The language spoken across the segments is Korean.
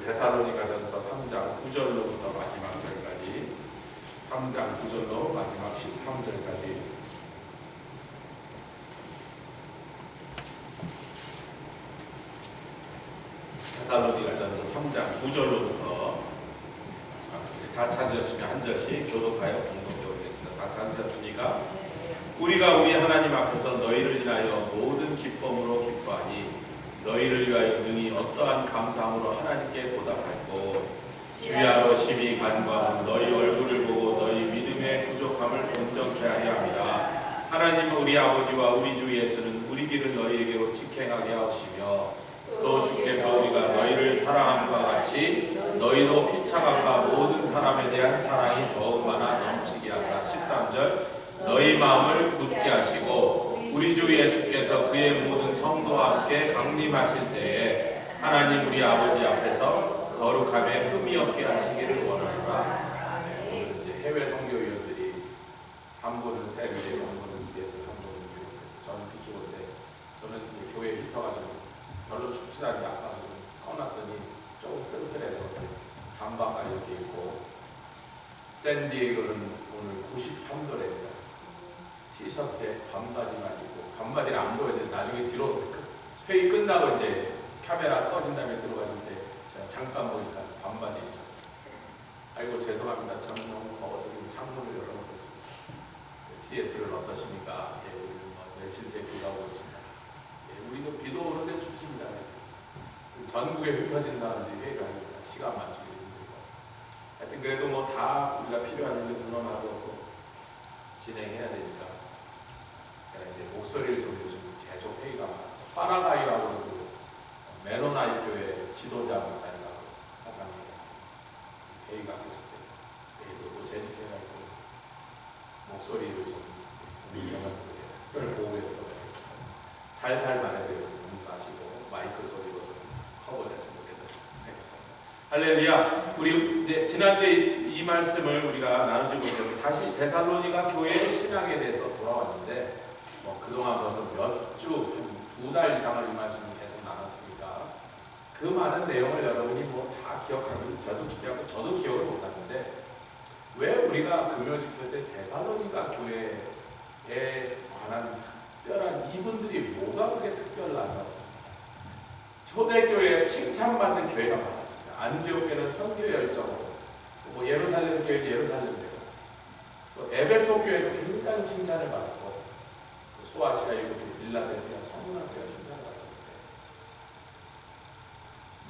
데살로니가전서 3장 9절로부터 마지막 절까지, 3장 9절로 마지막 13절까지 데살로니가전서 3장 9절로부터 다 찾으셨으면 한 절씩 교독하여 공동으로 보겠습니다. 다 찾으셨습니까? 우리가 우리 하나님 앞에서 너희를 인하여 모든 기쁨으로 기뻐하니 너희를 위하여 능히 어떠한 감사함으로 하나님께 보답할고 주야로 심히 간구하는 너희 얼굴을 보고 너희 믿음의 부족함을 온전케 하려 합니다. 하나님 우리 아버지와 우리 주 예수는 우리 길을 너희에게로 직행하게 하시며 또 주께서 우리가 너희를 사랑함과 같이 너희도 피차감과 모든 사람에 대한 사랑이 더욱 많아 넘치게 하사 13절 너희 마음을 굳게 하시고 우리 주 예수께서 그의 모든 성도와 함께 강림하실 때에 하나님 우리 아버지 앞에서 거룩함에 흠이 없게 하시기를 원하노라. 오늘 이제 해외 선교위원들이 한 분은 세르비아, 한 분은 시애틀, 한 분은 뉴욕에서 저는 그쪽인데 저는 이제 교회 휘터가지고 별로 춥지 않게 아까 좀 꺼놨더니 조금 쓸쓸해서 잠바가 이렇게 입고 샌디에이고는 오늘 93도래입니다. 티셔츠에 반바지만 입고 반바지는 안 보였는데 나중에 뒤로 회의 끝나고 이제 카메라 꺼진 다음에 들어가실 때 제가 잠깐 보니까 반바지 입죠. 아이고 죄송합니다. 저는 너무 더워서 창문을 열어놓고 있습니다. 시애틀은 어떠십니까? 예, 우리는 며칠째 비가 오고 있습니다. 예, 우리는 비도 오는데 춥습니다. 전국에 흩어진 사람들이 회의를 하니까 시간 맞추기 힘들고 하여튼 그래도 뭐 다 우리가 필요한 일을 물어놔도 진행해야 되니까 제가 이제 목소리를 좀 요즘 계속 회의가 많아서 파라가이하고 메노나이트 교회 지도자 목사님하고 항상 회의가 계속돼요. 회의도 또 재직해야 할 거라서 목소리를 좀 제가 특별 보호에 들어가야겠습니다. 살살 말해드리고 용서하시고 마이크 소리로 좀 커버됐으면 좋겠다는 생각합니다. 할렐루야. 우리 이제 지난주에 이 말씀을 우리가 나누지 못해서 다시 데살로니가 교회의 신앙에 대해서 돌아왔는데 그동안 벌써 몇 주, 2달 이상을 이 말씀을 계속 나눴으니까 그 많은 내용을 여러분이 뭐 다 기억하고 저도 기억을 못하는데 왜 우리가 금요 집회 때 데살로니가 교회에 관한 특별한 이분들이 뭐가 그렇게 특별나서 초대교회에 칭찬받는 교회가 많았습니다. 안디옥 교회는 선교 열정으로, 뭐 예루살렘 교회는 예루살렘대로, 또 에베소 교회도 굉장히 칭찬을 받았고, 소아시아 일곱 교회, 빌라델피아 성문학 교회가 칭찬을 받았는데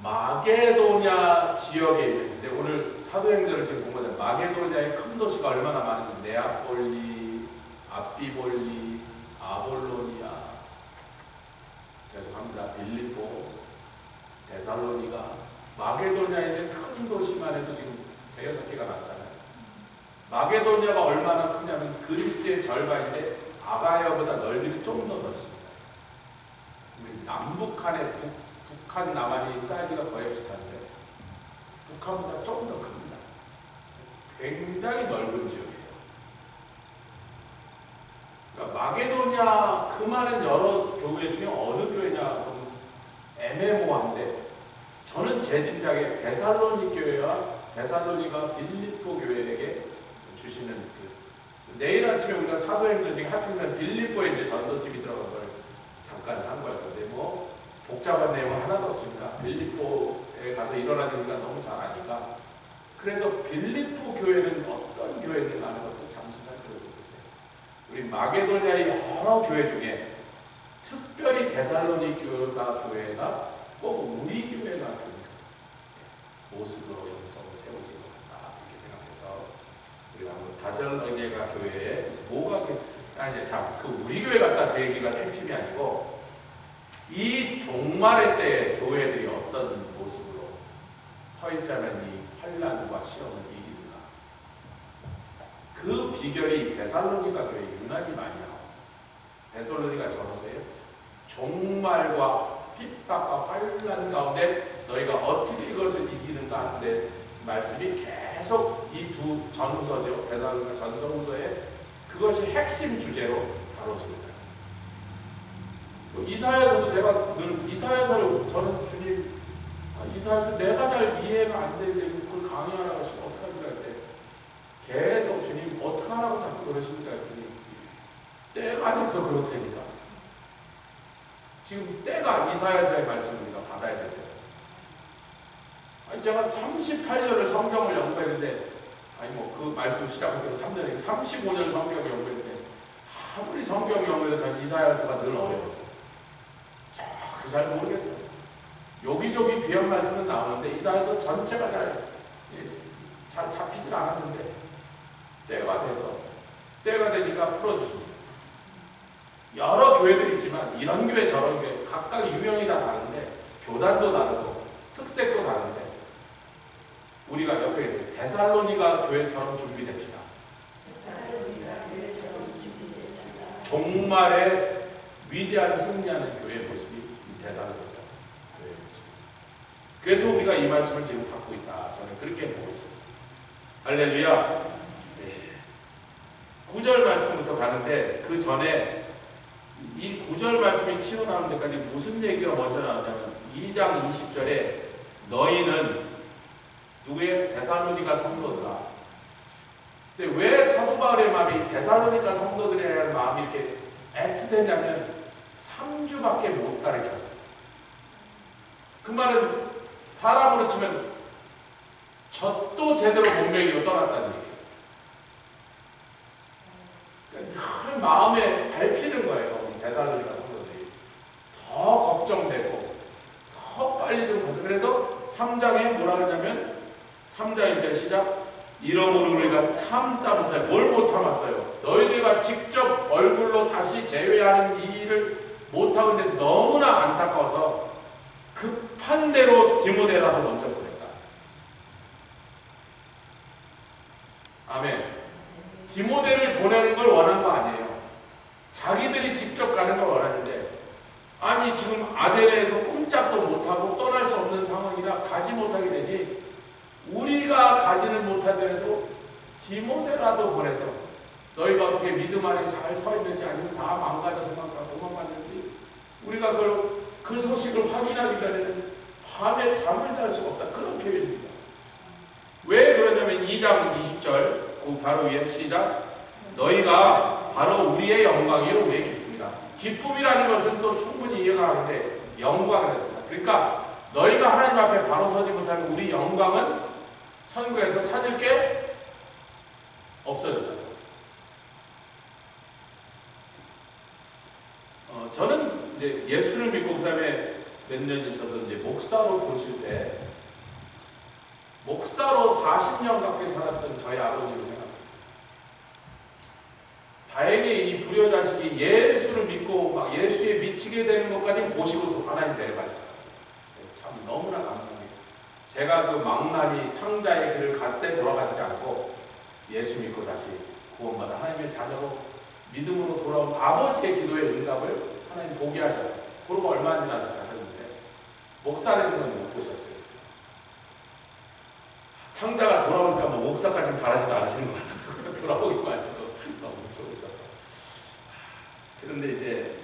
마게도냐 지역에 있는데 오늘 사도행전을 지금 보면 마게도냐의 큰 도시가 얼마나 많은지 네아폴리, 아피볼리, 아볼로니아 계속합니다. 빌립보, 데살로니가, 마게도냐에 있는 큰 도시만 해도 지금 대여섯 개가 났잖아요. 마게도냐가 얼마나 크냐면 그리스의 절반인데 아가야보다 넓이는 좀 더 넓습니다. 우리 남북한의 북한 남한이 사이즈가 거의 비슷한데 북한보다 조금 더 큽니다. 굉장히 넓은 지역이에요. 그러니까 마게도냐 그 많은 여러 교회 중에 어느 교회냐 애매모호한데 저는 제 짐작에 데살로니 교회와 데살로니가 빌립보 교회에게 주시는 내일 아침에 우리가 사도행전 중에 하필이면 빌립보에 이제 전도팀이 들어간 걸 잠깐 상고할 건데 뭐 복잡한 내용은 하나도 없습니다. 빌립보에 가서 일어난 일을 너무 잘 아니까 그래서 빌립보 교회는 어떤 교회인가 하는 것도 잠시 살펴보는데 우리 마게도냐의 여러 교회 중에 특별히 데살로니 교회가 꼭 우리 교회 같은 모습으로 영성을 세워진 것 같다 이렇게 생각해서 우리가 한번 데살로니가 교회에 뭐가 그 우리 교회 같다 그 얘기가 핵심이 아니고 이 종말의 때에 교회들이 어떤 모습으로 서 있어야만 이 환난과 시험을 이기는가 그 비결이 데살로니가 교회에 유난히 많이 나와요. 데살로니가 전서에 종말과 핍박과 환난 가운데 너희가 어떻게 이것을 이기는가 하는데 말씀이 계속 이 두 전후서죠. 데살로니가 전서후서에 그것이 핵심 주제로 다뤄집니다. 이사야서도 제가 늘 이사야서를 저는 주님 이사야서 내가 잘 이해가 안 되는데 그걸 강의하라고 하시면 어떡합니까? 할 때 계속 주님 어떡하라고 자꾸 그러십니까? 했더니 때가 돼서 그렇다니까. 지금 때가 이사야서의 말씀을 우리가 받아야 될 때가. 아니 제가 38년을 성경을 연구했는데 아니 뭐 그 말씀 시작할 때 3년에 35년 성경을 연구했는데 아무리 성경 연구해도 전 이사야서가 늘 어려웠어요. 잘 모르겠어요. 여기저기 귀한 말씀은 나오는데 이사야서 전체가 잘 잡히질 않았는데 때가 돼서 때가 되니까 풀어주십니다. 여러 교회들이 있지만 이런 교회 저런 교회 각각 유형이 다 다른데 교단도 다르고 특색도 다른데 우리가 옆에 계세요. 데살로니가 교회처럼 준비됩시다. 종말에 위대한 승리하는 교회의 모습이 데살로니가 교회의 모습입니다. 그래서 우리가 이 말씀을 지금 받고 있다. 저는 그렇게 보고 있습니다. 할렐루야. 9절 말씀부터 가는데 그 전에 이 9절 말씀이 튀어나오는 데까지 무슨 얘기가 먼저 나오냐면 2장 20절에 너희는 누구의? 데살로니가 성도들아. 근데 왜 사도 바울의 마음이 데살로니가 성도들에 대한 마음이 이렇게 애틋했냐면 3주밖에 못 가르쳤어요. 그 말은 사람으로 치면 젖도 제대로 못 먹이고 떠났다는 얘기예요. 그러니까 늘 마음에 밟히는 거예요. 데살로니가 성도들이 더 걱정되고 더 빨리 좀 가서 그래서 3장에 뭐라 그러냐면 3장 1절 시작. 이러므로 우리가 참다 못해. 뭘 못 참았어요? 너희들과 직접 얼굴로 다시 재회하는 이 일을 못하고 있는데 너무나 안타까워서 급한 대로 디모데라도 먼저 보냈다. 아멘. 디모데를 보내는 걸 원한 거 아니에요. 자기들이 직접 가는 걸 원하는데 아니 지금 아데네에서 꼼짝도 못하고 떠날 수 없는 상황이라 가지 못하게 되니 우리가 가지는 못하더라도 디모데라도 보내서 너희가 어떻게 믿음 안에 잘 서 있는지 아니면 다 망가져서 막 도망갔는지 우리가 그 소식을 확인하기 전에는 밤에 잠을 잘 수가 없다. 그런 표현입니다. 왜 그러냐면 2장 20절 그 바로 위에 시작. 너희가 바로 우리의 영광이요 우리의 기쁨이다. 기쁨이라는 것은 또 충분히 이해가 가는데 영광을 했습니다. 그러니까 너희가 하나님 앞에 바로 서지 못하면 우리 영광은 천국에서 찾을 게 없어졌다. 저는 이제 예수를 믿고 그 다음에 몇 년 있어서 이제 목사로 보실 때 목사로 40년 가까이 살았던 저희 아버님을 생각했어요. 다행히 이 불효자식이 예수를 믿고 막 예수에 미치게 되는 것까지 보시고 또 하나님 내려가시더라고요. 참 너무나 감사합니다. 제가 그 망나니 탕자의 길을 갈 때 돌아가시지 않고 예수 믿고 다시 구원받아 하나님의 자녀로 믿음으로 돌아온 아버지의 기도의 응답을 하나님 보게 하셨어요. 그러고 얼마 안 지나서 가셨는데 목사 되는 건 못 보셨죠. 탕자가 돌아오니까 뭐 목사까지는 바라지도 않으시는 것 같아요. 돌아오기만 해도 너무 좋으셔서. 그런데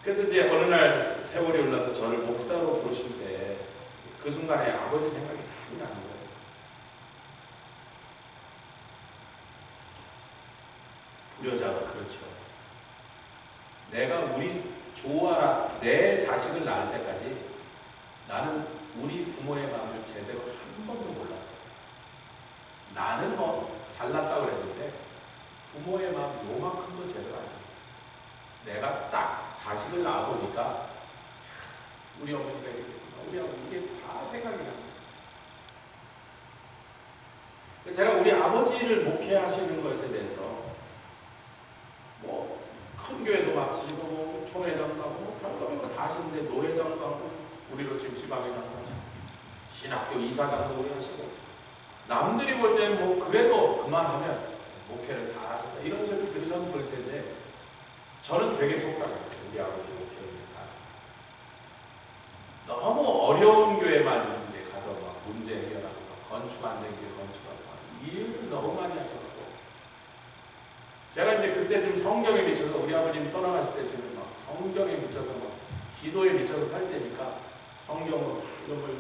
그래서 어느 날 세월이 흘러서 저를 목사로 부르실 때 그 순간에 아버지 생각이 많이 나는 거예요. 불효자가 그렇죠. 내가 우리 조아라 내 자식을 낳을 때까지 나는 우리 부모의 마음을 제대로 한 번도 몰랐어요. 나는 뭐 잘났다고 그랬는데 부모의 마음 요만큼도 제대로 알죠. 내가 딱 자식을 낳아보니까 우리 어머니가 우리 어머니 이게 다 생각이 납니다. 제가 우리 아버지를 목회하시는 것에 대해서 뭐 큰 교회도 맡으시고 뭐 총회장 가고 별거 거 다 하시는데 노회장 가고 우리로 지금 지방회장 하시고 신학교 이사장도 우리 하시고 남들이 볼 때는 뭐 그래도 그만하면 목회를 잘하신다 이런 소리를 들으셔도 그럴 텐데 저는 되게 속상했어요. 우리 아버지 목회를 사실 너무 어려운 교회만 이제 가서 막 문제 해결하고 막 건축 안 된 교회 건축하고 막 일을 너무 많이 하셔가지고 제가 이제 그때쯤 성경에 미쳐서 우리 아버님이 떠나가실 때쯤은 막 성경에 미쳐서 막 기도에 미쳐서 살 때니까 성경으로 이런 걸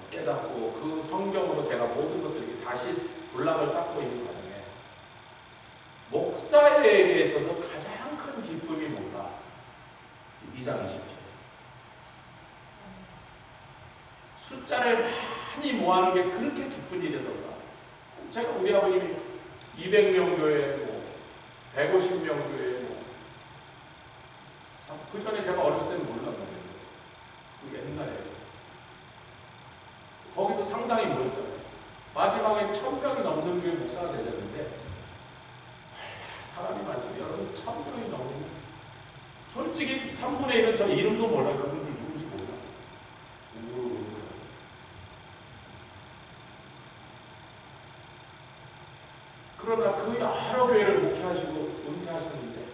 깨닫고 그 성경으로 제가 모든 것들을 이렇게 다시 군락을 쌓고 있는 과정에 목사에게 있어서 가장 큰 기쁨이 뭔가 2장 20절 숫자를 많이 모아는 게 그렇게 기쁜 일이던가. 제가 우리 아버님이 200명 교회, 150명 교회, 그 전에 제가 어렸을 때는 몰랐는데, 그 옛날에 거기도 상당히 모였잖아요. 마지막에 1000명이 넘는 교회 목사가 되셨는데 사람이 많습니다. 여러분 1000명이 넘는, 솔직히 3분의 1은 저 이름도 몰라요. 그분들 누군지 몰라요. 그러나 그 여러 교회를 목회하시고 은퇴하셨는데,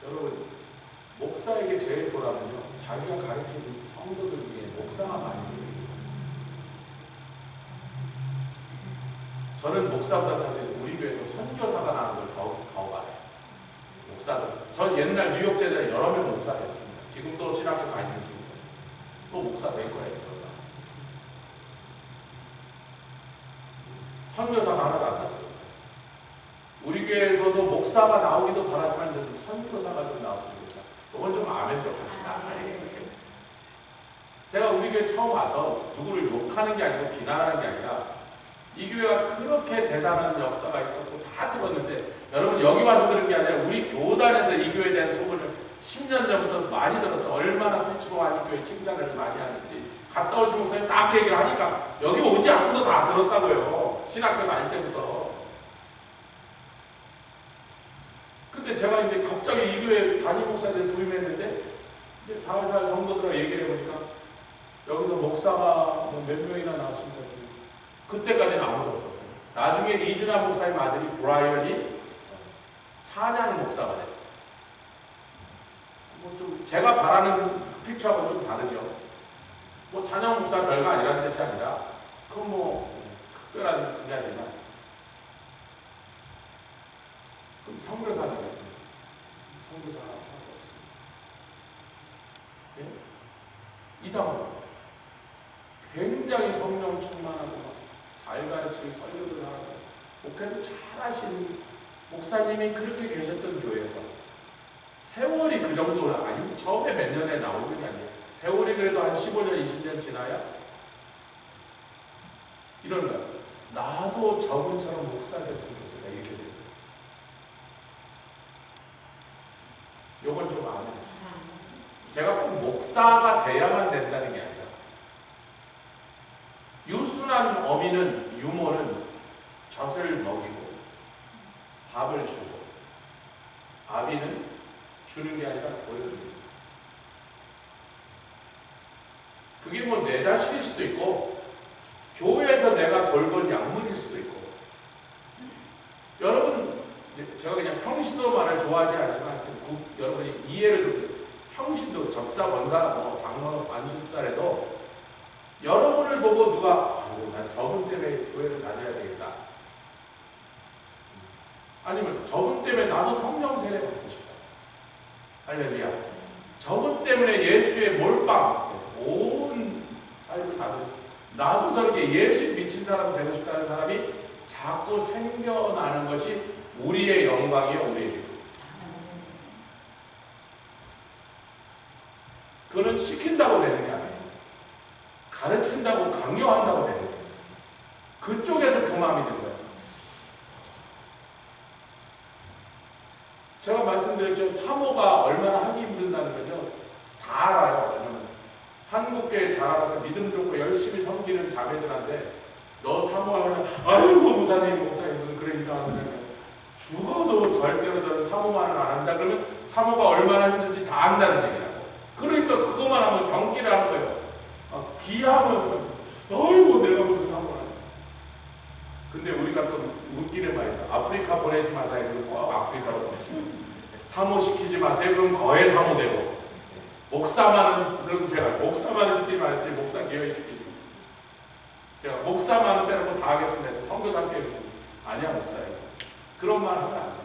여러분 목사에게 제일 보라면요, 자기가 가르치는 성도들 중에 목사가 많이 생겨요. 저는 목사보다 사실 우리 교회에서 선교사가 나는 걸 더 봐요. 목사들. 전 옛날 뉴욕 제자에 여러 명 목사가 했습니다. 지금도 신학교 가 있는 친구들 또 목사 될 거예요. 선교사가 하나도 안 났어요. 우리 교회에서도 목사가 나오기도 바라지만 좀 선교사가 좀 나왔으면 좋겠다. 그건 좀 아멘 좀 합시다. 제가 우리 교회 처음 와서 누구를 욕하는 게 아니고 비난하는 게 아니라 이 교회가 그렇게 대단한 역사가 있었고 다 들었는데, 여러분 여기 와서 들은 게 아니라 우리 교단에서 이 교회에 대한 소문을 10년 전부터 많이 들었어. 얼마나 빛으로 하니 교회 칭찬을 많이 하는지. 갔다 오신 목사님 딱 그 얘기를 하니까 여기 오지 않고도 다 들었다고요. 신학교 다닐 때부터. 근데 제가 이제 갑자기 이 교회 담임 목사를 부임했는데, 이제 사회사회 성도들하고 얘기를 해보니까 여기서 목사가 몇 명이나 나왔습니다. 그때까지는 아무도 없었어요. 나중에 이준하 목사님 아들이 브라이언이 찬양 목사가 됐어요. 뭐 좀 제가 바라는 픽처하고 좀 다르죠. 뭐 찬양 목사 별거 아니라는 뜻이 아니라 그건 뭐 특별한 분야지만, 그럼 선교사는 선교사가 하나도 없습니다. 예? 이상하고 굉장히 성령 충만하고 잘 가르치고 설교도 잘하고 목회도 잘하시는 목사님이 그렇게 계셨던 교회에서 세월이 그 정도는 아니고 처음에 몇 년에 나오시는 게 아니에요. 세월이 그래도 한 15년, 20년 지나야 이런 거야. 나도 저분처럼 목사 됐으면 좋겠다. 이렇게 돼요. 요건 좀 아멘. 제가 꼭 목사가 돼야만 된다는 게 아니라, 유순한 어미는, 유모는 젖을 먹이고 밥을 주고, 아비는 주는 게 아니라 보여줍니다. 그게 뭐 내 자식일 수도 있고 교회에서 내가 돌본 양문일 수도 있고. 여러분, 제가 그냥 평신도만을 좋아하지 않지만 여러분이 이해를, 평신도, 접사, 원사, 장로, 안수살에도 여러분을 보고 누가 난 저분 때문에 교회를 다녀야 되겠다, 아니면 저분 때문에 나도 성령 세례 받고 싶다, 할렐루야, 저분 때문에 예수의 몰빵 온 삶을 다 들었어, 나도 저렇게 예수에 미친 사람 되고 싶다는 사람이 자꾸 생겨나는 것이 우리의 영광이요, 우리의 기쁨. 그거는 시킨다고 되는 게 아니에요. 가르친다고, 강요한다고 되는 거예요. 그쪽에서 그 마음이 든 거예요. 제가 말씀드렸죠. 사모가 얼마나 하기 힘든다는 건요, 다 알아요. 왜냐면 한국교회 자라나서 믿음 좋고 열심히 섬기는 자매들한테 너 사모하면 아이고 무사님, 목사님 무슨 그런 이상한 소리 하면 죽어도 절대로 저는 사모만은 안 한다. 그러면 사모가 얼마나 힘든지 다 안다는 얘기라고. 그러니까 그것만 하면 경기를 하는 거예요. 기하면 어이구 내가 무슨 사모를 하냐. 근데 우리가 또 웃기는 말이 있어. 아프리카 보내지 마세요. 그럼 꼭 아프리카로 보내시고, 사모시키지 마세요. 그럼 거에 사모되고, 목사만은, 그럼 제가 목사만은 시키지 말랬더니 목사 기여히 시키지. 제가 목사만은 빼놓고 다 하겠습니다. 선교사 때문에 아니야 목사예요. 그런 말 하면 안 돼요.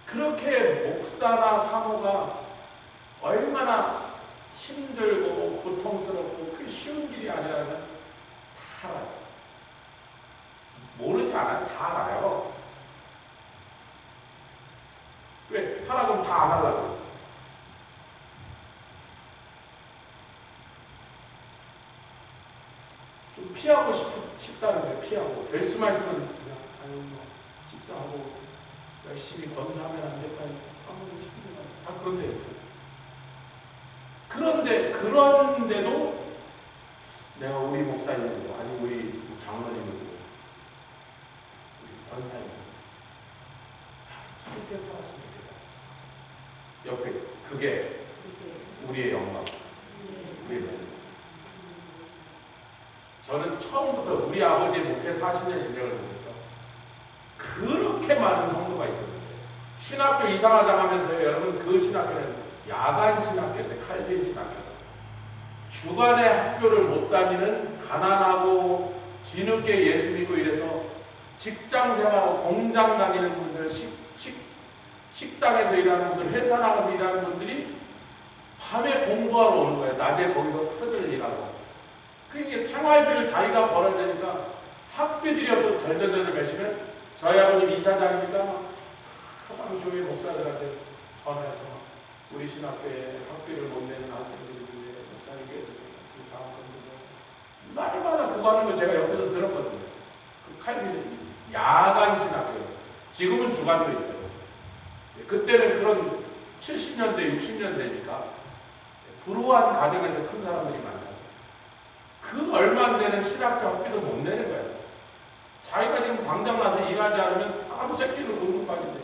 그렇게 목사나 사모가 얼마나 힘들고 고통스럽고 그 쉬운 길이 아니라면 다 알아요. 모르지 않아요. 다 알아요. 왜? 하라고 다 안 하려고. 좀 피하고 싶다는 거예요. 피하고. 될 수만 있으면 그냥 아유 뭐 집사하고 열심히 건사하면 안 될까 사모고 싶은데 다 그런데도 내가 우리 목사님이고 아니 우리 장로님이고 우리 권사님이고 나도 저렇게 살았으면 좋겠다. 옆에 그게 우리의 영광, 우리의 명. 저는 처음부터 우리 아버지의 목회 40년 인생을 보면서 그렇게 많은 성도가 있었는데 신학교 이상하자 하면서요. 여러분 그 신학교는 야간 신학교에서 칼빈 신학교 주간에 학교를 못 다니는 가난하고 뒤늦게 예수 믿고 이래서 직장 생활하고 공장 다니는 분들 식당에서 일하는 분들 회사 나가서 일하는 분들이 밤에 공부하러 오는 거예요. 낮에 거기서 흐들 일하고 그러니까 생활비를 자기가 벌어야 되니까 학비들이 없어서 절절절 매시면 저희 아버님 이사장이니까 사방교회 목사들한테 전화해서 우리 신학교에 학비를 못 내는 학생들이 있는데 목사님께서 그 자원금 주고 날마다 그거 하는 거 제가 옆에서 들었거든요. 그 칼빈 야간 신학교 지금은 주간도 있어요. 그때는 그런 70년대 60년대니까 불우한 가정에서 큰 사람들이 많다. 그 얼마 안 되는 신학교 학비도 못 내는 거예요. 자기가 지금 당장 나서 일하지 않으면 아무 새끼를 못 받는데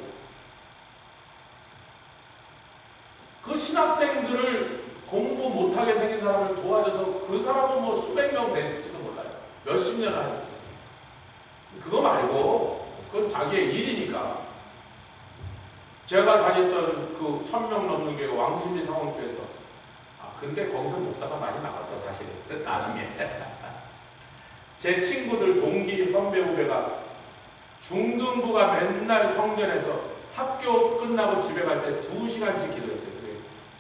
그 신학생들을 공부 못하게 생긴 사람을 도와줘서 그 사람은 뭐 수백 명 되실지도 몰라요. 몇십 년을 하셨어요. 그거 말고 그건 자기의 일이니까 제가 다녔던 그 1000명 넘는 교회 왕십리 상원교회에서 근데 거기서 목사가 많이 나갔다 사실은 나중에 제 친구들 동기 선배 후배가 중등부가 맨날 성전에서 학교 끝나고 집에 갈 때 2시간씩 기도했어요.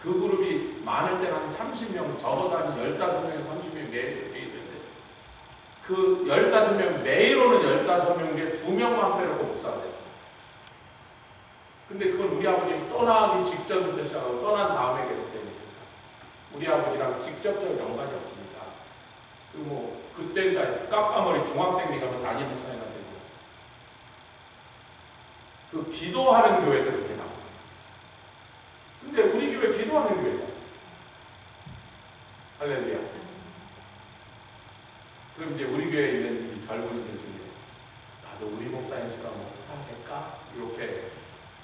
그 그룹이 많을 때는 한 30명, 적어도 한 15명에서 30명이 매일 기도했는데 그 15명, 매일 오는 15명 중에 2명만 빼놓고 목사가 됐어요. 근데 그건 우리 아버님이 떠나기 직전부터 시작하고 떠난 다음에 계속되니까 우리 아버지랑 직접적 연관이 없으니까 그때는 깎아머리 중학생이 가면 담임 목사님 같은 그 기도하는 교회에서 그렇게 나와요. 근데 우리 교회 기도하는 교회잖아. 할렐루야. 그럼 이제 우리 교회에 있는 이 젊은이들 중에 나도 우리 목사님처럼 목사 될까? 이렇게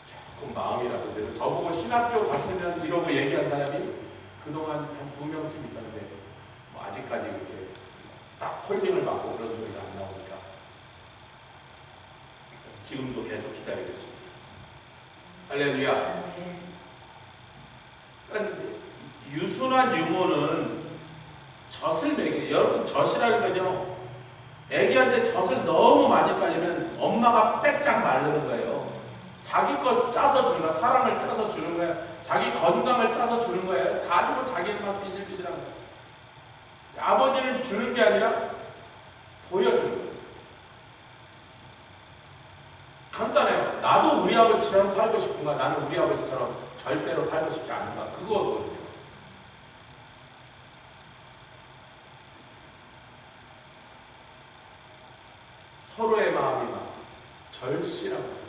조금 마음이라도 그래서 저보고 신학교 갔으면 이러고 얘기한 사람이 그동안 한 2명쯤 있었는데 뭐 아직까지 이렇게 딱 콜링을 받고 그런 소리가 안 나오니까 지금도 계속 기다리고 있습니다. 할렐루야. 그러니까 유순한 유모는 젖을 먹여요. 여러분 젖이라는 건요 애기한테 젖을 너무 많이 빨리면 엄마가 빼짝 마르는 거예요. 자기 거 짜서 주는 거야. 사랑을 짜서 주는 거야. 자기 건강을 짜서 주는 거예요. 다 주고 자기는 막 비실비실한 거예요. 아버지는 주는 게 아니라 보여주는 거예요. 간단해요. 나도 우리 아버지처럼 살고 싶은가? 나는 우리 아버지처럼 절대로 살고 싶지 않은가? 그거거든요. 서로의 마음이 막 절실하고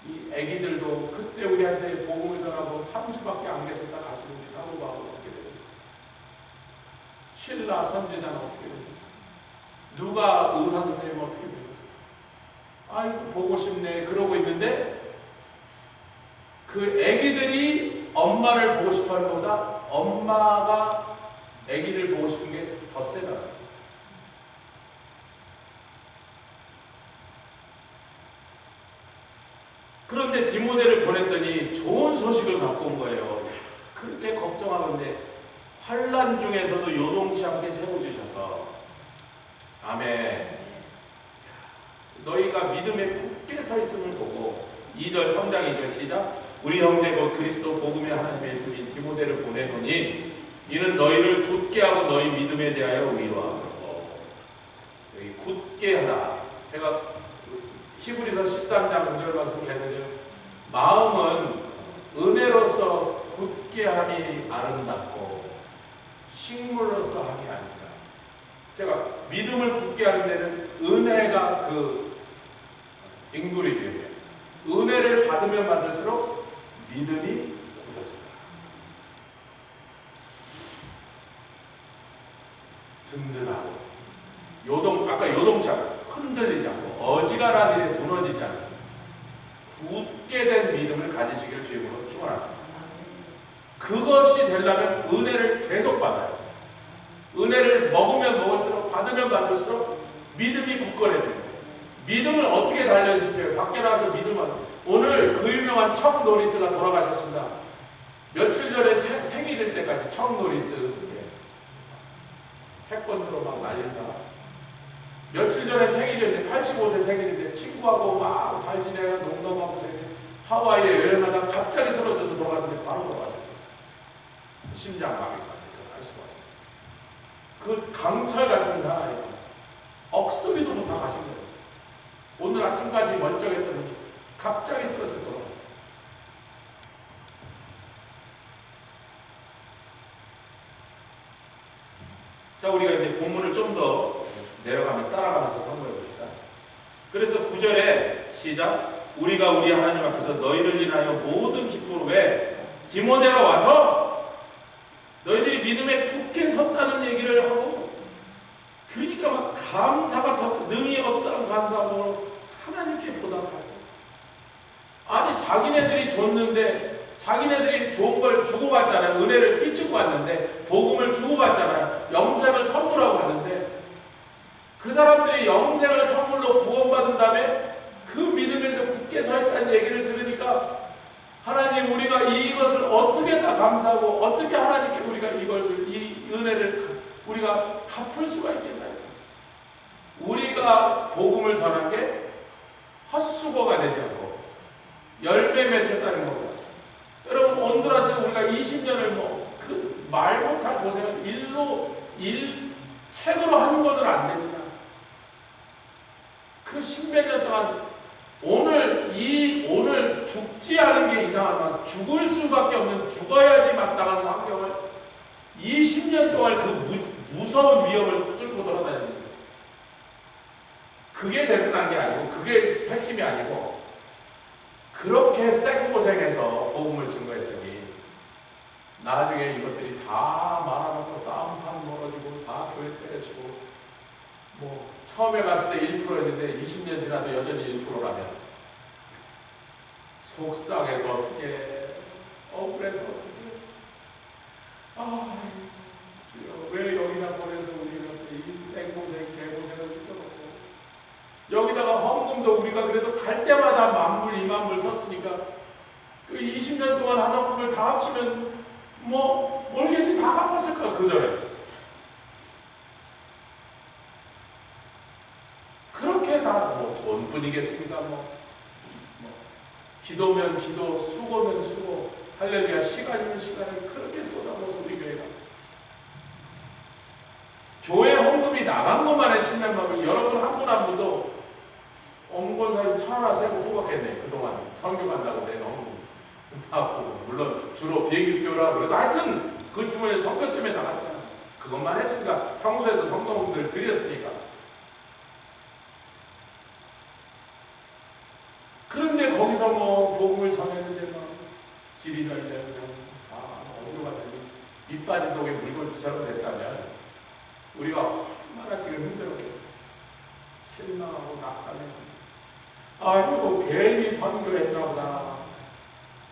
이 애기들도 그때 우리한테 복음을 전하고 3주밖에 안 계셨다 가시는 우리 사모님하고 어떻게 되셨어요? 신라 선지자는 어떻게 되셨어요? 누가 의사 선생님은 어떻게 되셨어요? 아이고 보고 싶네 그러고 있는데 그 애기들이 엄마를 보고 싶어하는 것보다 엄마가 애기를 보고 싶은 게 더 세다. 그런데 디모데를 보냈더니 좋은 소식을 갖고 온 거예요. 그렇게 걱정하는데 환난 중에서도 요동치 않게 세워주셔서 아멘. 너희가 믿음에 굳게 서 있음을 보고 2절 3장 2절 시작. 우리 형제 곧 그리스도 복음의 하나님의 일꾼인 디모데를 보내노니 이는 너희를 굳게 하고 너희 믿음에 대하여 위로하고. 여기 굳게 하라. 제가 히브리서 13장 9절 말씀드렸는데 마음은 은혜로서 굳게 함이 아름답고 식물로서 함이 아니다. 제가 믿음을 굳게 하는 데는 은혜가 그 인그리디언트예요. 은혜를 받으면 받을수록 믿음이 굳어진다. 든든하고 아까 요동치 않고 흔들리지 않고 어지간한 일에 무너지지 않고 굳게 된 믿음을 가지시기를 주님으로 축원합니다. 그것이 되려면 은혜를 계속 받아요. 은혜를 먹으면 먹을수록 받으면 받을수록 믿음이 굳건해져요. 믿음을 어떻게 단련시켜요? 밖에 나가서 믿음을. 오늘 그 유명한 척 노리스가 돌아가셨습니다. 며칠 전에 생일일 때까지 척 노리스 태권도로 막 날린 사람. 며칠 전에 생일이었는데 85세 생일인데 친구하고 막 잘 지내가 농담하고 하와이에 여행하다가 갑자기 쓰러져서 돌아갔는데 바로 돌아가셨어요. 심장마비가 알 수가 없어요. 그 강철 같은 사람이 억소리도 못하고 가신 거예요. 오늘 아침까지 멀쩡했더니 갑자기 쓰러져 돌아갔어요. 자, 우리가 이제 본문을 좀 더 내려가면서 따라가면서 상고해 봅시다. 그래서 9절에 시작. 우리가 우리 하나님 앞에서 너희를 인하여 모든 기쁨으로 왜 디모데가 와서 너희들이 믿음에 굳게 섰다는 얘기를 하고, 그러니까 막 감사가 더 능히 어떠한 감사함으로 하나님께 보답하고. 아니 자기네들이 줬는데 자기네들이 좋은 걸 주고받잖아요. 은혜를 끼치고 왔는데 복음을 주고받잖아요. 영생을 선물하고 왔는데 그 사람들이 영생을 선물로 구원받은 다음에 그 믿음에서 굳게 서 있다는 얘기를 들으니까 하나님 우리가 이것을 어떻게 다 감사하고 어떻게 하나님께 우리가 이것을 이 은혜를 우리가 갚을 수가 있겠나. 우리가 복음을 전한 게 헛수고가 되지 않고 열매 맺혔다는 겁니다. 여러분 온두라스에 우리가 20년을 그 말 못할 고생을 책으로 하는 것은 안 됩니다. 그 십몇 년 동안 오늘 죽지 않은 게 이상하다. 죽을 수밖에 없는 죽어야지 마땅한 환경을 20년 동안 그 무서운 위협을 뚫고 돌아다니는 거예요. 그게 대단한 게 아니고 그게 핵심이 아니고 그렇게 생고생해서 복음을 증거했더니 나중에 이것들이 다 말아먹고 싸움판 멀어지고 다 교회 때려치고 뭐 처음에 갔을 때 1%였는데 20년 지나도 여전히 1%라면 속상해서 어떻게 억울해서 어떻게 주여 왜 여기다 보내서 우리가 이 생고생 개고생을 시켜놓고 여기다가 헌금도 우리가 그래도 갈 때마다 10,000불 20,000불 썼으니까 그 20년 동안 한 헌금을 다 합치면 뭐 몰개지 다 갚았을까 그 전에. 그렇게 다 뭐 돈뿐이겠습니까? 기도면 기도, 수고면 수고, 할렐루야 시간이면 시간을 그렇게 쏟아부어서 우리 교회가 교회 헌금이 나간 것만에 신명하면 여러분 한 분 한 분도 엄권사님 차 하나 세고 뽑았겠네. 그동안 선교 간다고 내가 헌금 다 보고 물론 주로 비행기표라 그래도 하여튼 그 주머니에 선교 때문에 나갔잖아. 그것만 했습니다. 평소에도 성도분들 드렸으니까. 그런데 거기서 뭐 복음을 전했는데 막 지리멸렬 그냥 다 어디로 갔는지 밑 빠진 독에 물건지처럼 됐다면 우리가 얼마나 지금 힘들었겠어요. 실망하고 낙담해서 아이고 괜히 선교했나 보다.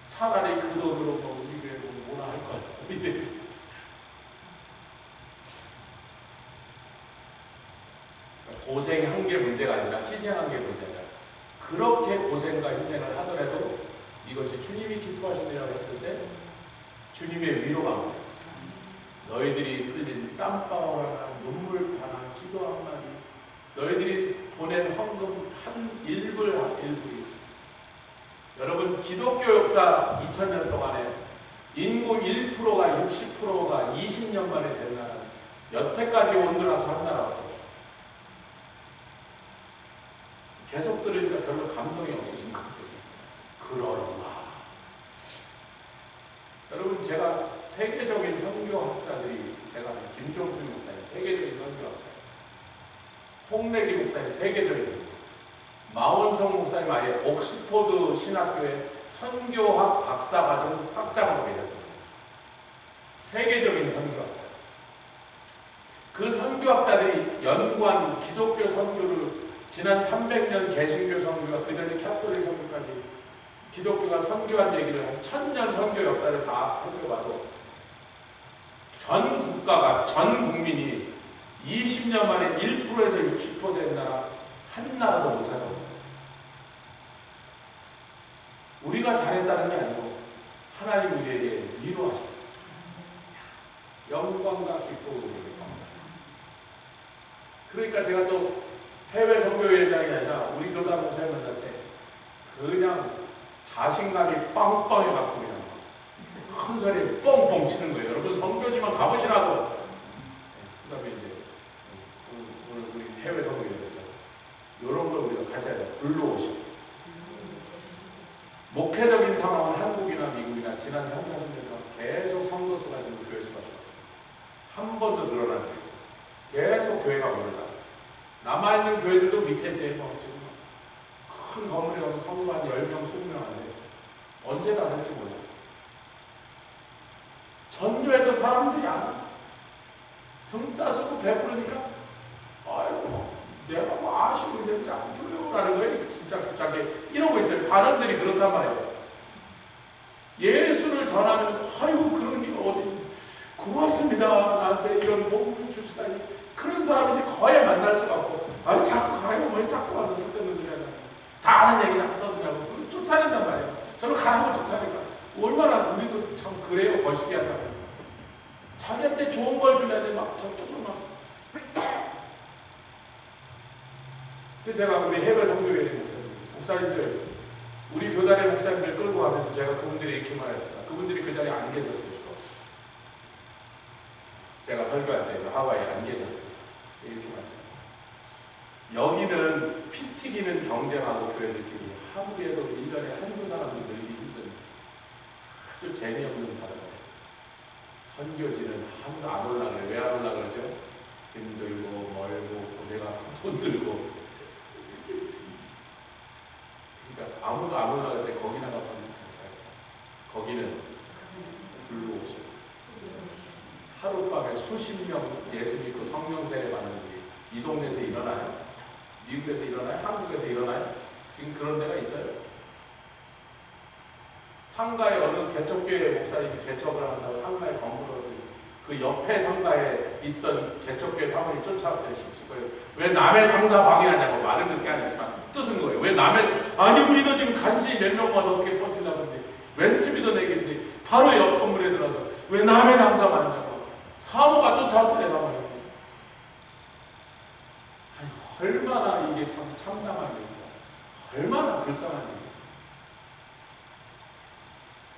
차라리 그 돈으로 뭐 우리 교회 뭐나 할 거야. 이랬어요. 고생한 게 문제가 아니라 희생한 게 문제다. 그렇게 고생과 희생을 하더라도 이것이 주님이 기뻐하시느냐 했을 때 주님의 위로가 옵니다. 너희들이 흘린 땀방울 하나, 눈물 하나, 기도 한마디, 너희들이 보낸 헌금 한 1불 1불이 기독교 역사 2000년 동안에 인구 1%가 60%가 20년 만에 된 나라, 여태까지 온두라스 한 나라밖에 없어요. 계속 들으니까 별로 감동이 없으신 것 같아요. 그러는가. 여러분, 제가 세계적인 선교학자들이, 제가 김종필 목사님 세계적인 선교학자, 홍래기 목사님 세계적인 선교, 마원성 목사님 아예 옥스포드 신학교에 선교학 박사과정 학장으로 계셨거든요. 세계적인 선교학자. 그 선교학자들이 연구한 기독교 선교를 지난 300년 개신교 선교가 그 전에 캐톨릭 선교까지 기독교가 선교한 얘기를 한 1000년 선교 역사를 다 선교봐도 전 국가가, 전 국민이 20년 만에 1%에서 60% 된 나라 한 나라도 못 찾아옵니다. 우리가 잘했다는 게 아니고 하나님 우리에게 위로하셨어요. 영광과 기쁨을 우리에게 선물합니다. 그러니까 제가 또 해외 선교여행이 아니라 우리 교단 목사님 만났을 때 그냥 자신감이 빵빵해갖고 그냥 큰 소리에 뻥뻥 치는 거예요. 여러분 선교지만 가보시라고. 그 다음에 이제 우리 해외 선교여행에서 이런 걸 우리가 같이 해서 불러오시고, 목회적인 상황은 한국이나 미국이나 지난 30, 40년 동안 계속 성도 수가 지금 교회 수가 줄었습니다. 한 번도 늘어난 적이 없어요. 계속 교회가 오르다. 남아있는 교회들도 밑에 이제 뭐 지금 큰 건물에 가면 성도 한 10명, 20명 앉아있어요. 언제 다 될지 몰라요. 전교에도 사람들이 안 와요. 등 따스고 배부르니까 아이고 내가 뭐 아쉬운 게 짱 줘요라는 거예요. 진짜 붙잡게 이러고 있어요. 반응들이 그렇단 말이에요. 예수를 전하면 아이고 그런 게 어디 고맙습니다. 나한테 이런 복음을 주시다니. 그런 사람을 이제 거의 만날 수가 없고, 아니 자꾸 가요. 뭘 자꾸 와서 쓸데없는 소리 하냐. 다 아는 얘기 자꾸 떠드냐고 쫓아낸단 말이에요. 저는 가는 걸 쫓아내니까 얼마나 우리도 참 그래요. 거시기 하잖아요. 자기한테 좋은 걸 주려는데 막 저쪽으로 막. 근데 제가 우리 해외 선교회 목사님들, 우리 교단의 목사님들 끌고 가면서 제가 그분들이 이렇게 말했습니다. 그분들이 그 자리에 안 계셨어요. 주로. 제가 설교할 때 하와이에 안 계셨어요. 이렇게 말했습니다. 여기는 피 튀기는 경쟁하고 교회들끼리 하루에도 1년에 한두 사람도 늘기 힘든 아주 재미없는 바다예요. 선교지는 아무도 안 올라 그래요. 왜 안 올라 그러죠? 힘들고 멀고 고생하고 돈 들고. 그러니까 아무도 안 올라가는데 거기나 가면 괜찮아요. 거기는 불러오죠. 하룻밤에 수십 명 예수 믿고 성령 세례 받는 일이 이 동네에서 일어나요? 미국에서 일어나요? 한국에서 일어나요? 지금 그런 데가 있어요. 상가에 어느 개척교회 목사님이 개척을 한다고 상가에 건물을 그 옆에 상가에 있던 개척교회 사모님 쫓아왔더니 시킬 거예요. 왜 남의 상사 방해하냐고. 말은 그렇게 안 했지만 뜻은 거예요. 왜 남의, 아니 우리도 지금 간신히 몇 명 와서 어떻게 버틸라고 하는데 렌트비도 내겠는데 바로 옆 건물에 들어서 왜 남의 상사 방해하냐고. 사모가 쫓아왔더니 사모님. 얼마나 이게 참 참담한 일입니다. 얼마나 불쌍한 일입니다.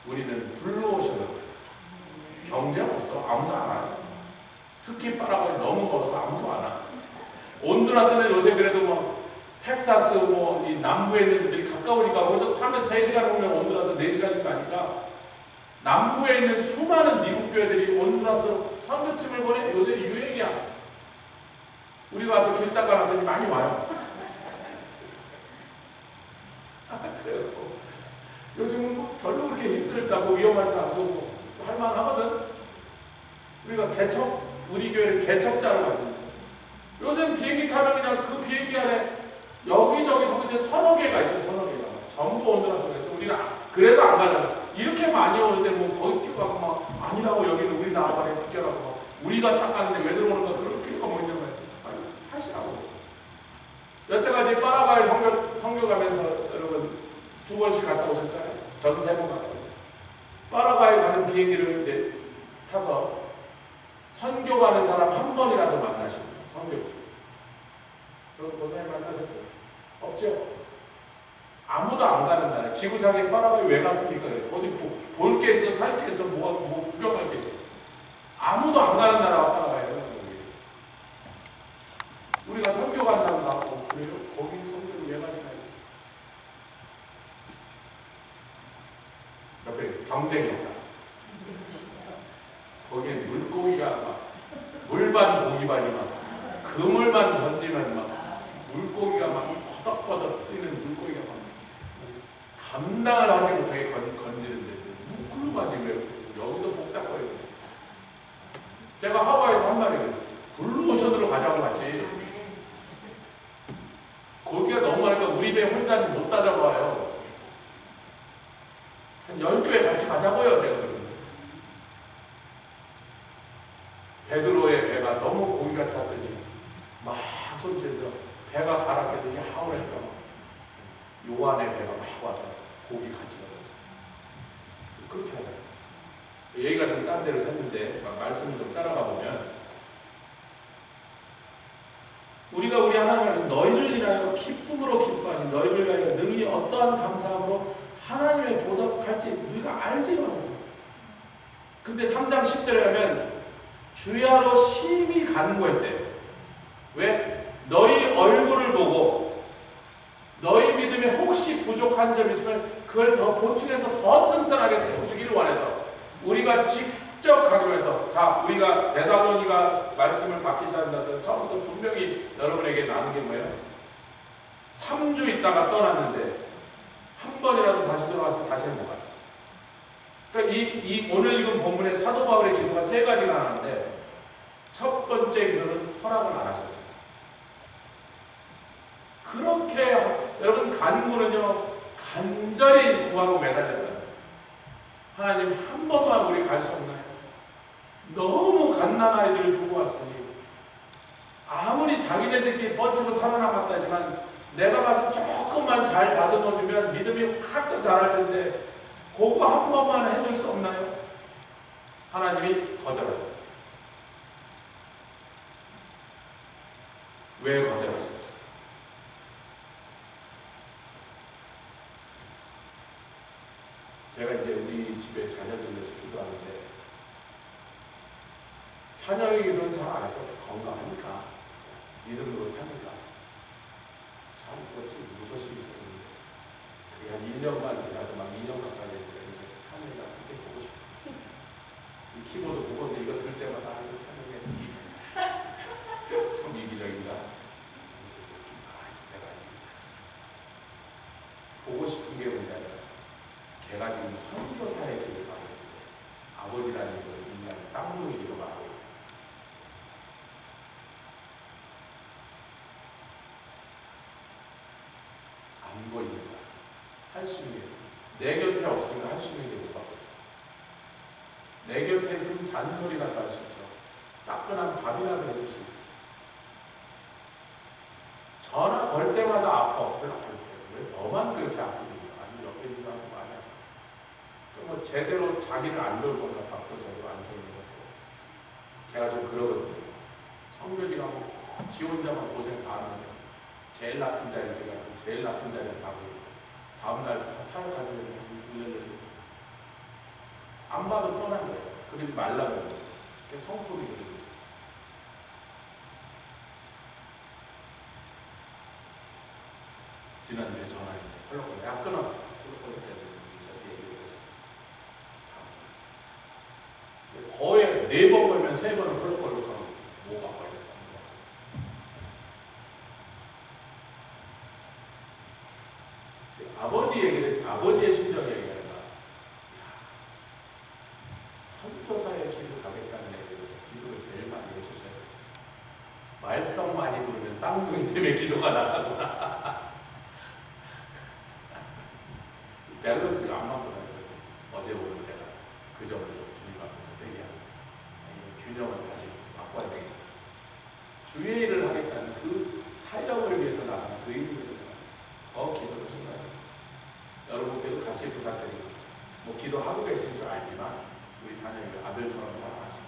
우리는 불러오셔는 거죠. 경쟁 없어. 아무도 안 와요. 특히 파라과이 너무 멀어서 아무도 안 와. 온두라스는 요새 그래도 뭐 텍사스 뭐 이 남부에 있는 데들이 가까우니까 거기서 타면 3시간 오면 온두라스 4시간인 거 아니까 남부에 있는 수많은 미국 교회들이 온두라스 선교팀을 보내. 요새 유행이야. 우리가 와서 길 닦아놨더니 많이 와요. 그래요. 요즘은 뭐 별로 그렇게 힘들다고 위험하지 않고 할만하거든. 우리가 우리 교회를 개척자로 만든다. 요새는 비행기 타면 그냥 그 비행기 안에 여기저기서 이제 서너 개가 있어요. 서너 개가. 전부 온두라스. 그래서 우리는 그래서 안 가려고. 이렇게 많이 오는데 뭐 거기 끼고 막 아니라고 여기는 우리 나와봐라 비켜라고. 우리가 딱 가는데 왜 들어오는가 그럴 필요가 뭐 있는 거예요. 하시라고. 여태까지 파라과이 선교 가면서 여러분 2번씩 갔다 오셨잖아요. 전 3번 갔다 오셨어요. 파라과이 가는 비행기를 이제 타서 선교 가는 사람 한 번이라도 만나시고 선교팀. 여러분 보다에 만나셨어요? 없죠? 아무도 안 가는 나라. 지구상에 파라과이 왜 갔습니까? 어디 볼 게 있어, 살 게 있어, 뭐 구경할 게 있어. 아무도 안 가는 나라가 파라과이예요. 우리가 선교 간다고 하고 그래요? 거기 선교를 왜 가시나요? 옆에 경쟁이 없다. 거기에 물고기가 막 물반 고기반이 막 그물만 던지면 막 물고기가 막 퍼덕퍼덕 뛰는 물고기가 막 감당을 하지 못하게 건지는데 물로 가지 왜 여기서 복닥거려요. 제가 하와이에서 한 말이에요. 블루오션으로 가자고 같이. 고기가 너무 많으니까 우리 배 혼자는 못 따라와요. 한 10개 같이 가자고요. 제가 그러면. 베드로의 배가 너무 고기가 찼더니 막 손질해서 배가 가라앉더니 하오니까 요한의 배가 막 와서 고기 같이 가거든요. 그렇게 하잖아요. 얘기가 좀 딴 데로 샜는데 말씀을 좀 따라가 보면 우리가 우리 하나님 앞에서 너희를 인하여 기쁨으로 기뻐하니 너희를 위하여 능히 어떠한 감사함으로 하나님의 보답할지 우리가 알지가 못했어요. 근데 3장 10절에 하면 주야로 심히 간구했대요. 왜? 너희 얼굴을 보고 너희 믿음에 혹시 부족한 점이 있으면 그걸 더 보충해서 더 튼튼하게 세워주기를 원해서 우리가 직접 가기로 해서 자 우리가 데살로니가 말씀을 받기 시작한다면 처음부터 분명히 여러분에게 나눈 게 뭐예요? 3주 있다가 떠났는데 한 번이라도 다시 돌아와서 다시는 못 갔어요. 그러니까 이 오늘 읽은 본문의 사도 바울의 기도가 3가지가 나왔는데 첫 번째 기도는 허락을 안 하셨어요. 그렇게 여러분 간구는요 간절히 구하고 매달렸다. 하나님 한 번만 우리 갈 수 없나요? 너무 갓난 아이들을 두고 왔으니 아무리 자기네들끼리 버티고 살아남았다 하지만 내가 가서 조금만 잘 다듬어주면 믿음이 확 더 자랄 텐데 그거 한 번만 해줄 수 없나요? 하나님이 거절하셨어요. 왜 거절하셨어요? 제가 이제 우리 집에 자녀들 위해서 기도하는데 자녀의 기도는 잘 안 해서 건강하니까 믿음으로 사니까 참 그렇지 무소식이 있었는데 그게 한 1년만 지나서 막 2년 가까이 되니까 이제 찬영이가 그렇게 보고 싶어. 이 키보드 무거운데 이거 들 때마다 이거 찬영이 했지. 참 이기적입니다. 그래서 내가 보고 싶은 게 뭔지 알아요? 걔가 지금 선교사의 길을 가고 있는데 아버지라는 건 인간 쌍둥이 기도 가고 있고 안 보이니까 할 수 있는 게 내 곁에 없으니까 할 수 있는 게 뭐밖에 없어. 내 곁에 있으면 잔소리라도 할 수 있죠. 따끈한 밥이라도 해줄 수 있죠. 전화 걸 때마다 아파. 왜 너만 그렇게 아프고 있어? 아니 옆에 있는 사람도 많이 아파. 또 뭐 제대로 자기를 안 돌보니까 밥도 제대로 안 챙기고 걔가 좀 그러거든요. 성교지가 뭐 지 혼자만 고생 다 하는 거죠. 제일 나쁜 자리에서 가고 제일 나쁜 자리에서 자고 다음날 사역하는 안 봐도 뻔한 거예요. 그러지 말라고. 그게 성품이거든요. 지난주에 전화했는데 콜록콜록 야 끊어. 콜록콜록 때문에 진짜 얘기를 해서 거의 4번 걸면 3번은 콜록콜록 하고 뭐가 거의 아버지 얘기를 아버지의 심정 얘기를 선교사의 길을 가겠다는 얘기를 기도를 제일 많이 해줬어요. 말썽 많이 부르면 쌍둥이 때문에 기도가 나가구나. 밸런스가 안 맞구나. 어제 오늘 제가 그 점을 좀 주님 앞에서 얘기하고 균형을 다시 바꿔야 되겠다. 주의 일을 하겠다는 그 사역을 위해서 나가는 그 일을 위해서 더 기도를 순간에 여러분께도 같이 부탁드립니다. 뭐 기도하고 계신 줄 알지만 우리 자녀를 아들처럼 사랑하시고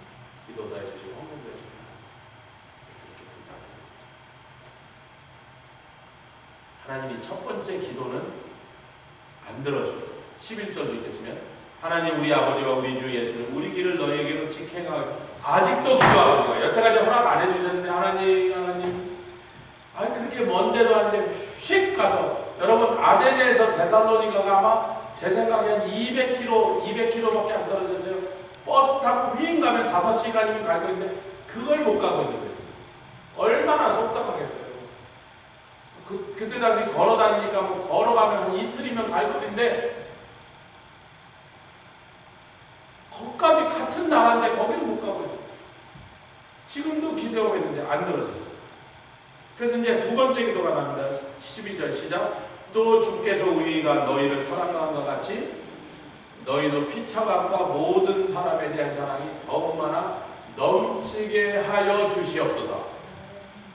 기도도 해주시고 헌금도 해주시고 그렇게 부탁드리겠습니다. 하나님이 첫 번째 기도는 들어주셨어요. 11절도 있겠으면 하나님 우리 아버지와 우리 주 예수는 우리 길을 너희에게로 직행하게 아직도 기도하거든요. 여태까지 허락 안 해주셨는데 하나님 그렇게 먼 데도 아닌데 휙 가서 여러분 아데네에서 데살로니가가 아마 제 생각에 한 200km밖에 안 떨어졌어요. 버스 타고 휙 가면 5시간이면 갈 건데 그걸 못 가고 있는 거예요. 얼마나 속상하겠어요. 그때 당시 걸어 다니니까 뭐 걸어가면 한 이틀이면 갈 거리인데 거기까지 같은 나라인데 거기를 못 가고 있어요. 지금도 기대하고 있는데 안 늘어졌어요. 그래서 이제 두 번째 기도가 나옵니다. 12절 시작. 또 주께서 우리가 너희를 사랑한 것 같이 너희도 피차감과 모든 사람에 대한 사랑이 더욱 많아 넘치게 하여 주시옵소서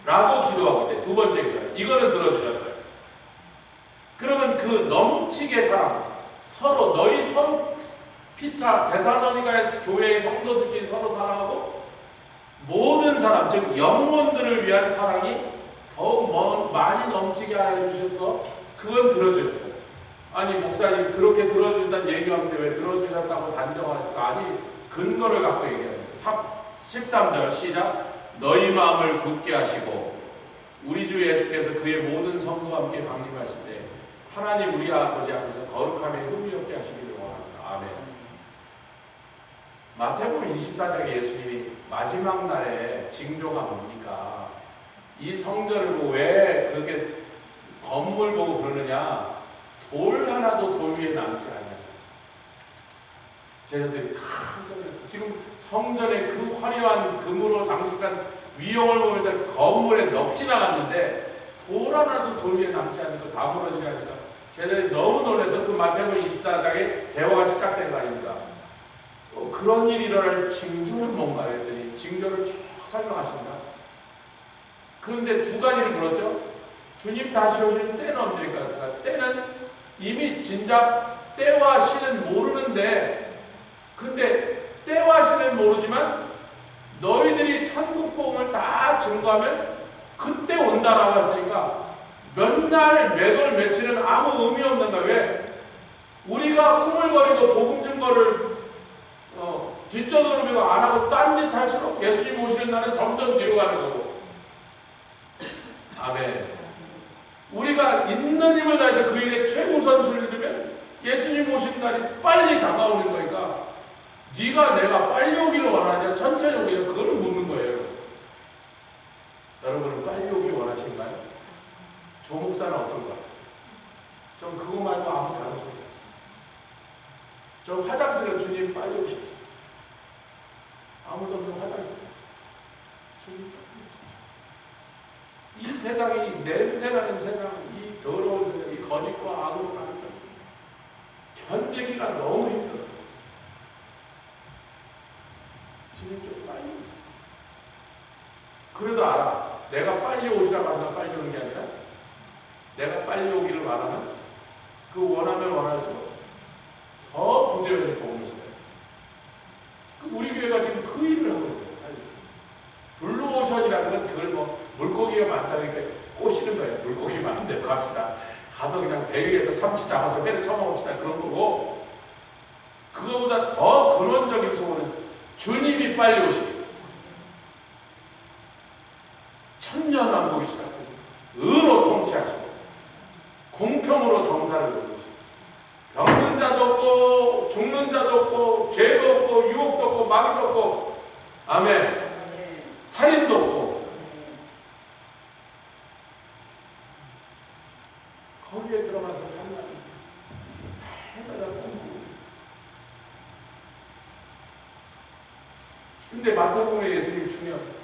라고 기도하고 있는데 두 번째 기도 이거는 들어주셨어요. 그러면 그 넘치게 사랑 서로 피차 데살로니가 교회의 성도들끼리 서로 사랑하고 모든 사람 즉 영혼들을 위한 사랑이 더욱 많이 넘치게 하여 주셔서 그건 들어주셨어요. 아니 목사님 그렇게 들어주셨다는 얘기하는데 왜 들어주셨다고 단정하니까 아니 근거를 갖고 얘기합니다. 13절 시작. 너희 마음을 굳게 하시고 우리 주 예수께서 그의 모든 성도와 함께 강림하실 때 하나님 우리 아버지 앞에서 거룩함에 흠이 하시기를 원합니다. 아멘. 마태복음 24장에 예수님이 마지막 날에 징조가 뭡니까? 이 성전을 보고 왜 그렇게 건물 보고 그러느냐? 돌 하나도 돌 위에 남지 않냐. 제자들이 깜짝 놀랐어요. 지금 성전의 그 화려한 금으로 장식한 위용을 보면서 건물에 넋이 나갔는데 돌 하나도 돌 위에 남지 않고 다 무너지려니까 제자들이 너무 놀라서 그 마태복음 24장에 대화가 시작된 거 아닙니까? 그런 일이 일어날 징조는 뭔가 했더니 징조를 쭉 설명하십니다. 그런데 두 가지를 물었죠. 주님 다시 오시는 때는 언제일까? 때는 이미 진작 때와 시는 모르는데 근데 때와 시는 모르지만 너희들이 천국 복음을 다 증거하면 그때 온다라고 했으니까 몇 날, 몇 월, 며칠은 아무 의미 없는 거예요. 왜? 우리가 꾸물거리고 복음 증거를 뒷전으로 안 하고 딴짓 할수록 예수님 오시는 날은 점점 뒤로 가는 거고. 아멘. 우리가 있는 힘을 다해서 그 일에 최우선순위를 두면 예수님 오시는 날이 빨리 다가오는 거니까 네가 내가 빨리 오기를 원하냐 천천히 오기냐 그걸 묻는 거예요. 여러분은 빨리 오기를 원하신가요? 조 목사는 어떤 것 같아요? 전 그거 말고 아무 다른 소리 없어요. 저 화장실에 주님 빨리 오시옵소서. 아무도 없는 화장실에 주님 빨리 오시옵소서. 이 세상이 냄새나는 세상, 이 더러운 세상, 이 거짓과 악으로 가는 세상 견디기가 너무 힘들어요. 주님 좀 빨리 오세요. 그래도 알아. 내가 빨리 오시라고 하면 빨리 오는 게 아니라 내가 빨리 오기를 바라면 그 원하면 원할수록 더 부지런히 복음을 전해요. 우리 교회가 지금 그 일을 하고 있는 거예요. 블루오션이라는 건 그걸 뭐 물고기가 많다니까 꼬시는 거예요. 물고기 많은데 갑시다. 가서 그냥 배 위에서 참치 잡아서 회를 쳐먹읍시다. 그런 거고 그거보다 더 근원적인 소원은 주님이 빨리 오시고 천년왕국이 시작되고 의로 통치하시고 공평으로 정사를 이루시고 병든 자도 없고 죽는 자도 없고 죄도 없고 유혹도 없고 마귀도 없고 아멘. 살인도 없고 거기에 들어가서 살라는 해마다 꿈꾸고. 근데 마태복음에 예수님 주면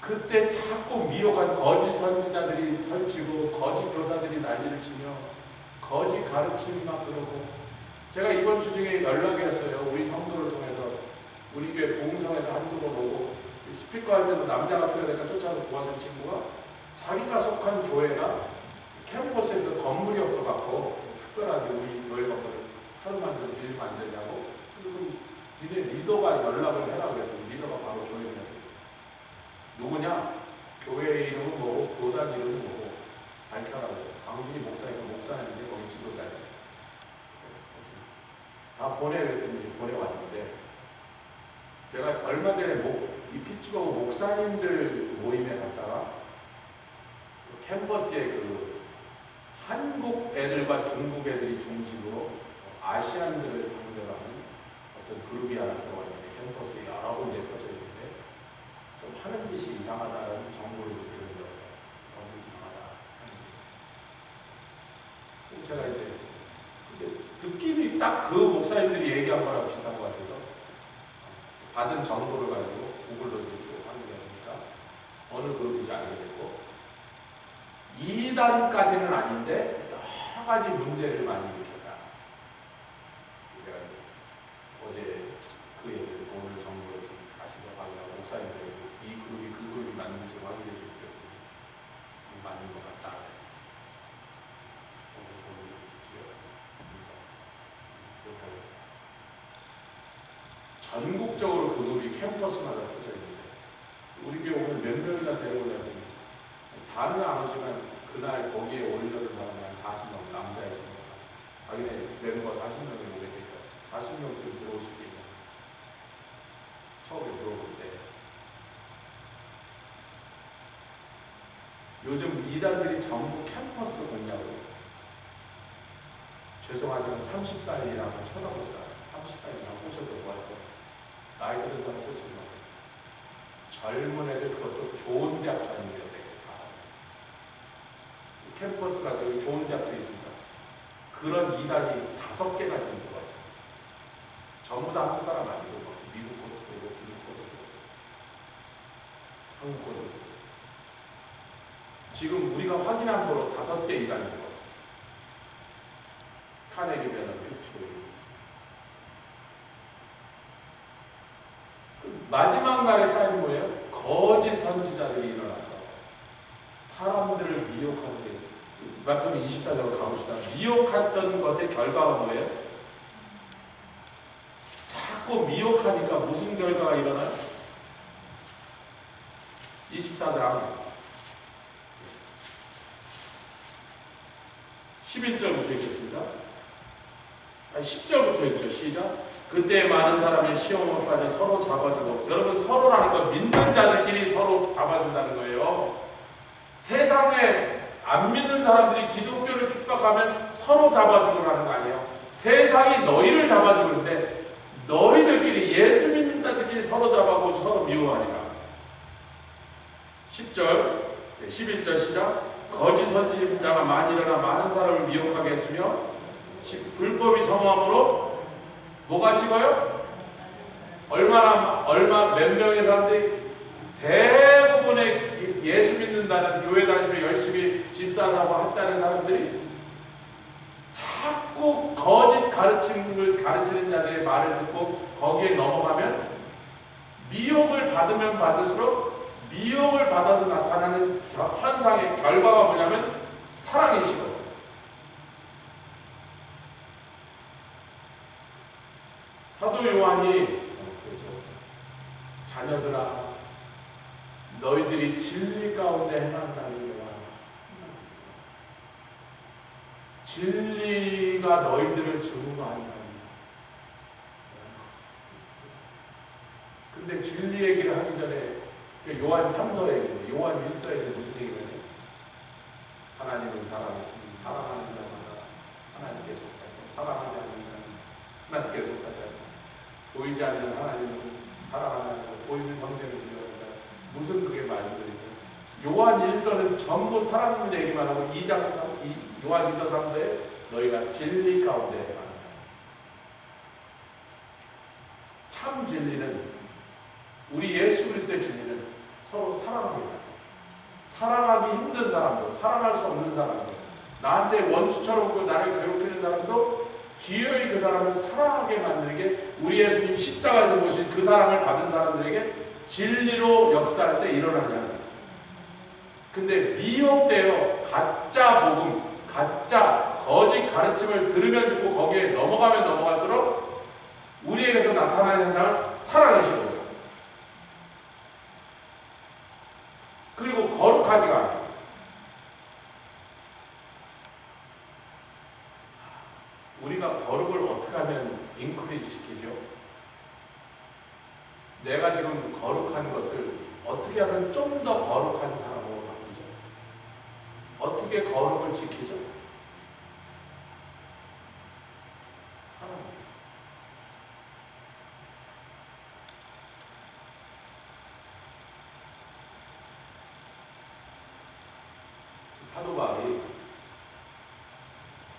그때 자꾸 미혹한 거짓 선지자들이 설치고 거짓 교사들이 난리를 치며 거짓 가르침이 막 그러고 제가 이번 주 중에 연락이 왔어요. 우리 성도를 통해서 우리 교회 부흥성에서 한두 번 오고 스피커 할 때도 남자가 필요하니까 쫓아서 도와준 친구가 자기가 속한 교회가 캠퍼스에서 건물이 없어갖고 특별하게 우리 교회 건물을 하루만 좀 빌 만들자고 그리고 니네 리더가 연락을 해라 그랬더니 리더가 바로 조용히 했어요. 누구냐? 교회의 이름은 뭐고 교단 이름은 뭐고 밝혀라고. 당신이 목사니까 목사님인데 거기 지도자예요. 다 보내랬더니 이제 보내왔는데 제가 얼마 전에 이 피츠버그 목사님들 모임에 갔다가 캠퍼스에 그 한국 애들과 중국 애들이 중심으로 아시안들을 상대로 하는 어떤 그룹이 하나 들어와 있는데 캠퍼스에 여러 군데 퍼져 있는데 좀 하는 짓이 이상하다는 정보를 들은 거예요. 너무 이상하다. 그래서 제가 이제 근데 느낌이 딱 그 목사님들이 얘기한 거랑 비슷한 것 같아서 받은 정보를 가지고 구글로 쭉 확인해보니까 어느 그룹인지 알게 됐고 2단까지는 아닌데 여러 가지 문제를 많이 일으켰다. 제가 어제 그 얘기를 듣고 오늘 정보를 다시 접하려고 목사님들에게 이 그룹이 그 그룹이 맞는지 확인해 주십시오. 맞는 것 같다. 전국적으로 그 그룹이 캠퍼스마다 퍼져 있는데 우리 교회 오늘 몇 명이나 데려오려더니 다는 안 오지만 그날 거기에 오려는 사람이 한 40명 남자의 신고 자기네 멤버 40명이 오게 되니까 40명쯤 들어올 수도 있고 처음에 물어보는데 요즘 이단들이 전부 캠퍼스 공략을 하고 있습니다. 죄송하지만 30살이라고 쳐다보지 않아요. 30살 이상 꼬셔서 뭐할 거예요. 나이 드는 사람 꼬시는 거예요. 젊은 애들 그것도 좋은 대학 다니는 애들 다 캠퍼스가 여기 좋은 대학도 있습니다. 그런 이단이 5개나 정도 가요. 전부 다 한국 사람 아니고 미국 것도 있고 중국 것도 있고 한국 것도 있고 지금 우리가 확인한 거로 5개 이단이 들어왔어요. 카네기 mellon 피츠버그 마지막 날에 쌓인 뭐예요? 거짓 선지자들이 일어나서 사람들을 미혹하는 게 마태복음 24장으로 가봅시다. 미혹했던 것의 결과가 뭐예요? 자꾸 미혹하니까 무슨 결과가 일어나요? 24장 11절부터 읽겠습니다. 10절부터 읽죠. 시작. 그때 많은 사람이 시험에 빠져 서로 잡아주고, 여러분 서로라는 건 믿는 자들끼리 서로 잡아준다는 거예요. 세상에 안 믿는 사람들이 기독교를 핍박하면 서로 잡아주고라는 거 아니에요. 세상이 너희를 잡아주는데 너희들끼리 예수 믿는 자들끼리 서로 잡아보고 서로 미워하니까. 10절 11절 시작. 거짓 선지자가 많이 일어나 많은 사람을 미혹하게 했으며 불법이 성함으로 뭐가 식어요? 얼마 몇 명의 사람들이 대부분의 예수 믿는다는 교회 다니며 열심히 집사하고 한다는 사람들이 자꾸 거짓 가르침을 가르치는 자들의 말을 듣고 거기에 넘어가면 미혹을 받으면 받을수록 미혹을 받아서 나타나는 현상의 결과가 뭐냐면 사랑이 식어요. 사도 요한이 자녀들아 너희들이 진리 가운데 행한다는 거야. 진리가 너희들을 증거한다. 근데 진리 얘기를 하기 전에 요한 3서 얘기예요. 요한 1서 얘기는 무슨 얘기냐면 하나님은 사랑이시니 사랑하는 자마다 하나님께 속하고 사랑하지 않는 자는 하나님께 속하지 않는 보이지 않는 하나님은 사랑하는 자 보이는 형제를 미워하는 자 무슨 그게 말이거든요. 요한 1서는 전부 사랑 얘기만 하고 요한 2서 3서에 너희가 진리 가운데 행하는 참 진리는 우리 예수 그리스도의 진리는 서로 사랑합니다. 사랑하기 힘든 사람도 사랑할 수 없는 사람도 나한테 원수처럼 나를 괴롭히는 사람도 기어이 그 사람을 사랑하게 만드는 게 우리 예수님 십자가에서 보신 그 사랑을 받은 사람들에게 진리로 역사할 때 일어나는 현상. 근데 미혹되어 가짜 복음, 가짜 거짓 가르침을 들으면 듣고 거기에 넘어가면 넘어갈수록 우리에게서 나타나는 현상은 사랑이시거든요. 그리고 거룩하지가 않아요. 우리가 거룩을 어떻게 하면 인크리즈 시키죠? 내가 지금 거룩한 것을 어떻게 하면 좀 더 거룩한 사람으로 바꾸죠? 어떻게 거룩을 지키죠? 사랑입니다. 사도 바울이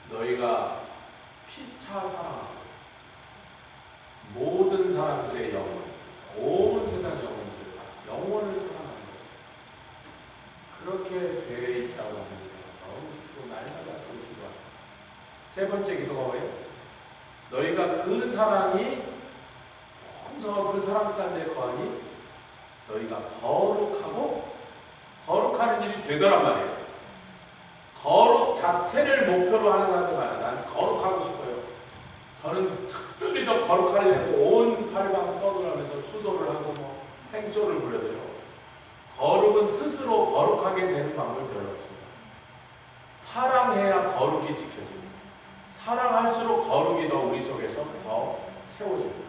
너희가 피차 사랑하고 모든 사람들의 영혼, 온 세상 영혼을 사랑하는 것입니다. 그렇게 되어 있다고 합니다. 너무 기쁘고 날마다 그 기도합니다. 세 번째 기도가 뭐예요? 너희가 그 사랑이 풍성한 그 사랑 가운데 거하니 너희가 거룩하는 일이 되더란 말이에요. 거룩 자체를 목표로 하는 사람들 많아요. 난 거룩하고 싶어요. 저는 특별히 더 거룩하려고 온 팔방 떠돌아가면서 수도를 하고 뭐 생쇼를 부려도요. 거룩은 스스로 거룩하게 되는 방법이 별로 없습니다. 사랑해야 거룩이 지켜집니다. 사랑할수록 거룩이 더 우리 속에서 더 세워집니다.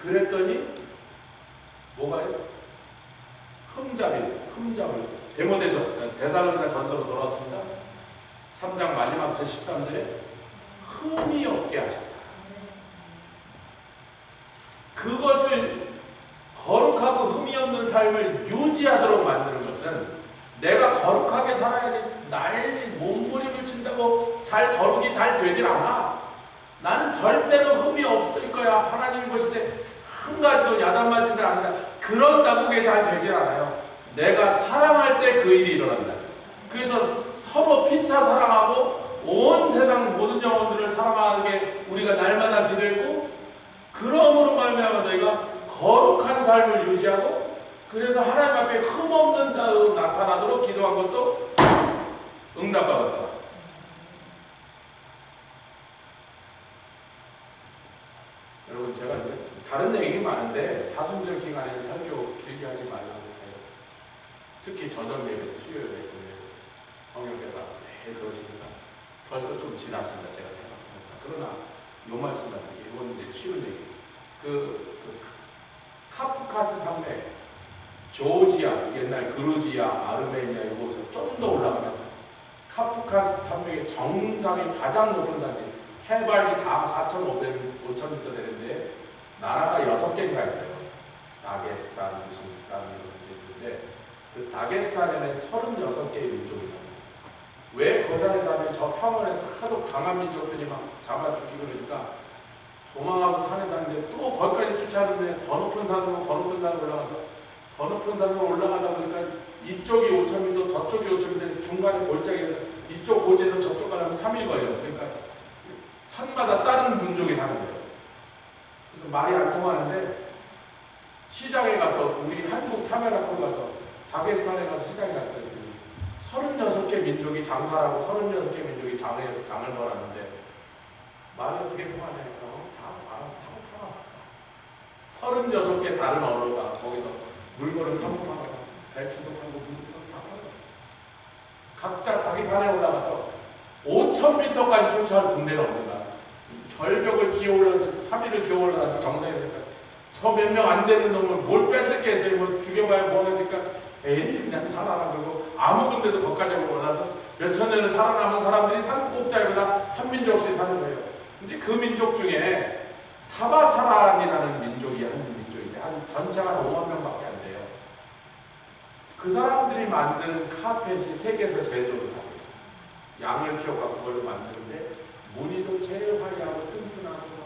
그랬더니 뭐가요? 흠잡을 데모데전 데살로니가 전서로 돌아왔습니다. 3장 마지막 절 13절에 흠이 없게 하셨다. 그것을 거룩하고 흠이 없는 삶을 유지하도록 만드는 것은 내가 거룩하게 살아야지 난리 몸부림을 친다고 거룩이 잘 되질 않아. 나는 절대로 흠이 없을 거야. 하나님이 보실 때 한 가지도 야단맞지를 않는다. 그런다고 그게 잘 되질 않아요. 내가 사랑할 때 그 일이 일어난다. 그래서 서로 피차 사랑하고 온 세상 모든 영혼들을 사랑하는 게 우리가 날마다 기도했고, 그러므로 말미암아 너희가 거룩한 삶을 유지하고, 그래서 하나님 앞에 흠없는 자로 나타나도록 기도한 것도 응답받았다. 여러분, 제가 이제 다른 얘기 많은데 사순절 기간에는 설교 길게 하지 말라고 해요. 특히 저녁 예배 때 수요일 예배 때 성령께서 매일 그러십니다. 벌써 좀 지났습니다. 제가 생각합니다. 그러나 요 말씀은 이건 이제 쉬운 얘기. 카프카스 산맥, 조지아, 옛날 그루지아, 아르메니아 이곳에서 좀 더 올라가면 카프카스 산맥의 정상의 가장 높은 산지, 해발이 다 4,500m 되는데 나라가 6개가 있어요. 다게스탄, 무슨 스탄 이런 것이 있는데 그 다게스탄에는 36개의 민족이 삽니다. 왜 거산에 사면 저 평원에서 하도 강한 민족들이 막 잡아 죽이고 그러니까 도망가서 산에 사는데 또 거기까지 주차하는데 더 높은 산으로 올라가서 더 높은 산으로 올라가다 보니까 이쪽이 5,000m, 저쪽이 5,000m, 중간에 골짜기에서 이쪽 고지에서 저쪽 가려면 3일 걸려요. 그러니까 산마다 다른 민족이 사는 거예요. 그래서 말이 안 통하는데 시장에 가서 우리 한국 타메라콘 가서 다게스탄에 가서 시장에 갔어요. 36개 민족이 장사하고 36개 민족이 장을 벌었는데 말이 어떻게 통하냐니까 다 알아서 사고 팔아. 36개 다른 언어가 거기서 물건을 사고 팔아. 배추도 팔고 무도 팔고 다 팔아. 각자 자기 산에 올라가서 5,000m까지 쫓아온 군대는 없는가. 절벽을 기어올라서 3일을 기어올라서 정상에 될까지 저 몇 명 안 되는 놈은 뭘 뺏을 게 있어요. 뭐 죽여봐야 뭐 하겠으니까 에이 그냥 살아라. 그러고 아무 군데도 거기까지 올라서 몇천 년을 살아남은 사람들이 산 꼭자리보다 한 민족씩 사는 거예요. 근데 그 민족 중에 타바사란이라는 민족이 한 민족인데 한 전체가 한 5만 명밖에 안 돼요. 그 사람들이 만드는 카펫이 세계에서 제일 좋은 카펫이에요. 양을 키워갖고 그걸 만드는데 무늬도 제일 화려하고 튼튼하고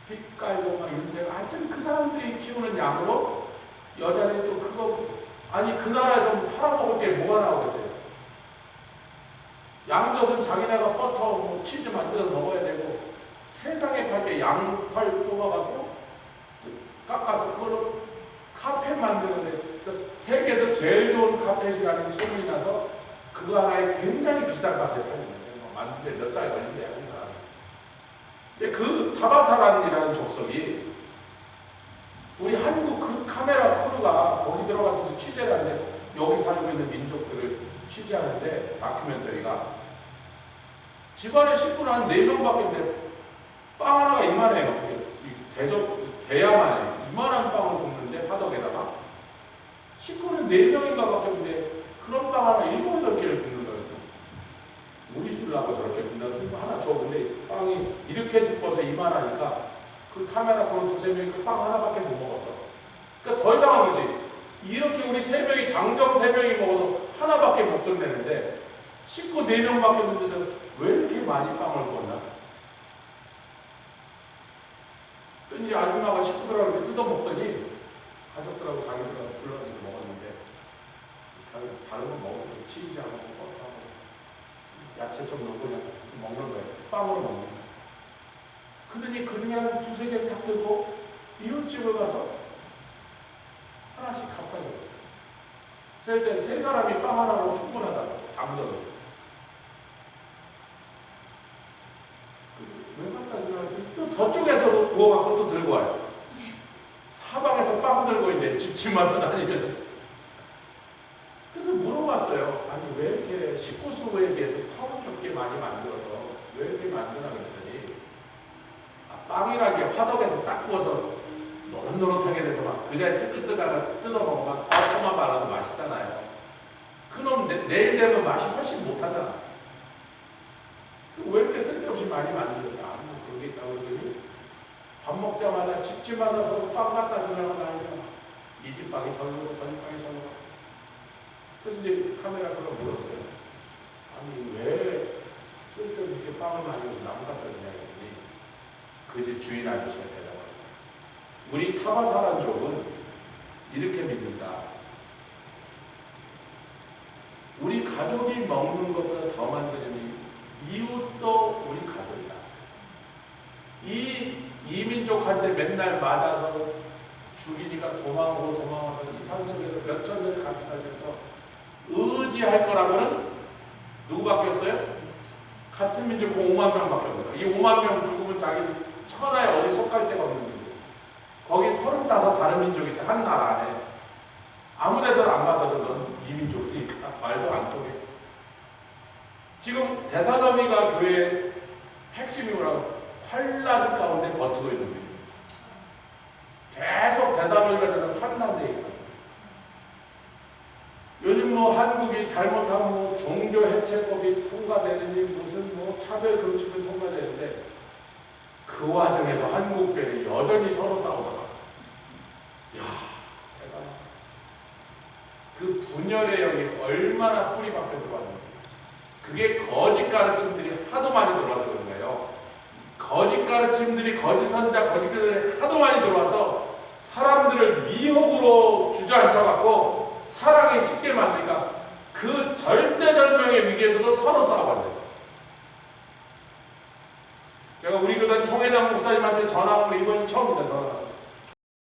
빛깔도 막 윤재가 하여튼 그 사람들이 키우는 양으로 여자들이 또 그거 아니 그 나라에서 팔아먹을 게 뭐가 나오겠어요. 양젖은 자기네가 버터 뭐 치즈 만들어서 먹어야 되고 세상에 팔게 양팔 뽑아갖고 깎아서 그걸로 카펫 만드는데 그래서 세계에서 제일 좋은 카펫이라는 소문이 나서 그거 하나에 굉장히 비싼 값에 파는 거예요. 만드는데 몇 달 걸린대요, 한 사람. 근데 그 타바사란이라는 족속이 우리 한국 그 카메라 크루가 거기 들어가서 취재를 하는데 여기 살고 있는 민족들을 취재하는데 다큐멘터리가 집안에 식구는 한 4명밖에 없는데 빵 하나가 이만해요. 대야만 해요. 이만한 빵을 굽는데 화덕에다가 식구는 4명인가 밖에 없는데 그런 빵 하나 7, 8개를 굽는다 해서 우리 주려고 저렇게 굽는다 해서 하나 줘. 근데 빵이 이렇게 두꺼워서 이만하니까 그 카메라 보는 2, 3명이 그 빵 하나밖에 못 먹었어. 그러니까 더 이상한 거지. 이렇게 우리 3명이 장정 3명이 먹어도 하나밖에 못 끝내는데 식구 4명밖에 없는 데서 왜 이렇게 많이 빵을 구웠나? 또 이제 아줌마가 식구들하고 이렇게 뜯어먹더니 가족들하고 자기들하고 불러서 먹었는데 다른 거 먹어도 치즈하고 버터하고 야채 좀 넣고 그냥 먹는 거예요. 빵으로 먹는 거예요. 그러더니 그 중에 한 2, 3개를 탁 들고 이웃집을 가서 하나씩 갖다 줘요. 저 이제 3사람이 빵 하나로 충분하다고 잠정을. 왜 갖다 주나 했더니 또 저쪽에서도 구워갖고 또 들고 와요. 사방에서 빵 들고 이제 집집마다 다니면서. 그래서 물어봤어요. 아니 왜 이렇게 식구 수에 비해서 터무니없게 많이 만들어서 왜 이렇게 만드나 그랬더니 빵이라는 게 화덕에서 딱 구워서 노릇노릇하게 돼서 막 그 자리에 뜨끈뜨끈하게 뜯어먹으면 버터만 발라도 맛있잖아요. 그놈 내일 되면 맛이 훨씬 못하잖아. 왜 이렇게 쓸데없이 많이 만들었나? 그런 게 있다고 그러더니 밥 먹자마자 집집마다 서로 빵 갖다 주려고 나니까 이 집 빵이 저기고 저집 빵이 저기고. 그래서 이제 카메라 보러 물었어요. 아니 왜 쓸데없이 이렇게 빵을 많이 줘서 나무 갖다 주냐 했더니 그 집 주인 아저씨가 대답합니다. 우리 타바사란족은 이렇게 믿는다. 우리 가족이 먹는 것보다 더 만드는 이웃도 우리 가족이다. 이 이민족한테 맨날 맞아서 죽이니까 도망와서 이 산속에서 몇천 년을 같이 살면서 의지할 거라고는 누구밖에 없어요? 같은 민족 5만 명밖에 없어요. 이 5만 명 죽으면 자기들 천하에 어디 속할 데가 없는 민족. 거기 35 다른 민족이 있어요. 한 나라 안에. 아무 데서는 안 받아줘. 넌 이민족이니까 말도 안 통해. 지금 데살로니가 교회의 핵심이 뭐라고? 환란 가운데 버티고 있는 거예요. 계속 데살로니가 저는 환난데 있거든요. 요즘 뭐 한국이 잘못하면 뭐 종교 해체법이 통과되느니 무슨 뭐 차별 금지법이 통과되는데 그 와중에도 한국교회는 여전히 서로 싸우다가 이야 대단하다. 그 분열의 영이 얼마나 뿌리밖에 들어왔는지. 그게 거짓 가르침들이 하도 많이 들어와서 그런 거예요. 거짓 가르침들이 거짓 선지자 거짓들이 하도 많이 들어와서 사람들을 미혹으로 주저앉혀갖고 사랑이 쉽게 만드니까 그 절대절명의 위기에서도 서로 싸우고 앉아있어요. 제가 우리 교단 총회장 목사님한테 전화 온 거 이번이 처음이다. 전화 와서